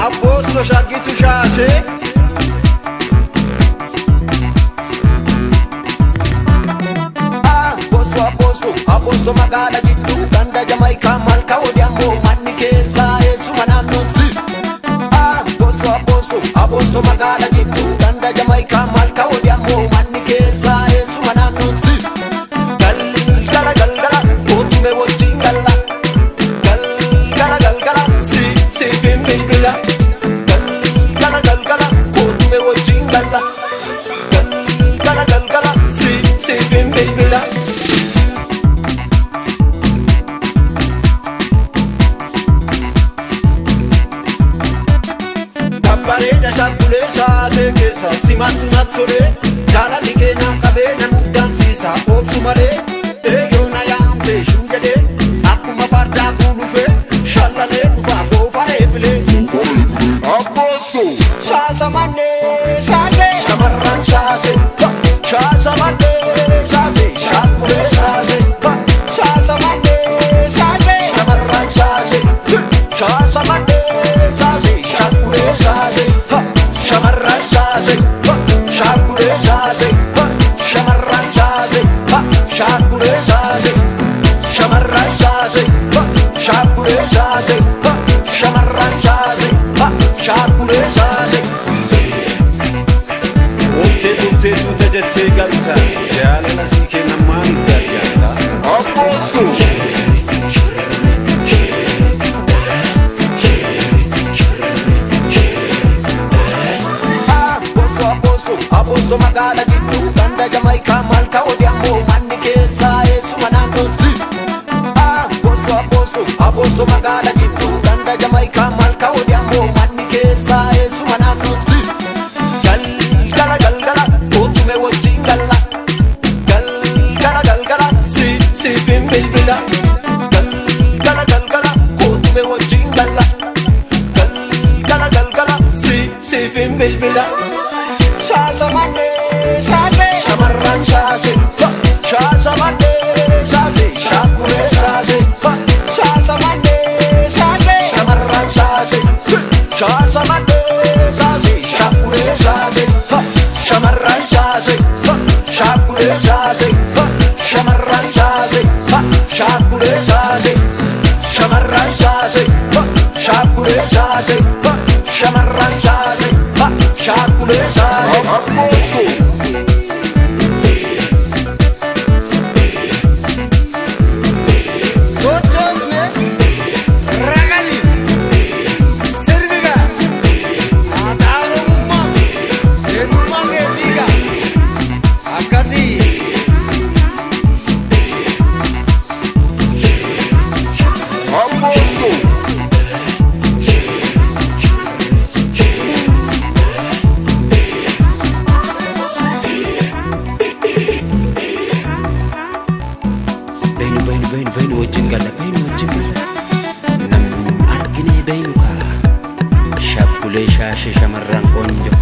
Apposto shagitu shashe Apposto magala giddu ganda Jamaica malka odiammo manni keessa esuma naannoti Apposto magala giddu ganda Jamaica malka odiammo manni keessa esuma naannoti Galgala otume wajjin galla Galgala si bilbila Galgala otume wajjin galla Galgala si bilbila Bareda shakkule shaase keessa simattu nattole jaalalli keenya qabeenya muddamsiisa obsu malee eeyoona yaamte shuu jedhee akkuma fardaa kuulufe shallalee dhufaa goofaree filee Apposto shaasa mannee shaase shamarran shaase shaasa mannee shaase shakkule shaase shaasa mannee shaase shamarran shaase shaasa mannee shaase shakkule shaase Shamarran shaase shakkule shaase shamarran shaase shakkule shaase shamarran shaase shakkule shaase shamarran shaase shakkule shaase Tutte jettee galta jaalala sii kenna maal gargaarta Apposto Apposto magala giddu ganda Jamaica malka odiammo manni keessa esuma naannoti Apposto magala giddu ganda Jamaica malka odiammo manni keessa esuma naannoti Galgala otume wajjin galla Galgala si bilbila Galgala otume wajjin galla Galgala si bilbila Shaasa mannee shaase shamarran shaase shaasa mannee shaase shakkule shaase shaasa mannee shaase shamarran shaase shaasa mannee shaase shakkule shaase shamarran shaase shakkule shaase shamarran shaase shakkule shaase shamarran shaase shakkule shaase shamarran shaase shakkule shaase Apposto Sochosme Ragali Serviga Adarumma Senumange diga Akasi Apposto Beenu wajjin galla namni argine beenu kaa shakkule shaashe shamarran qoonjo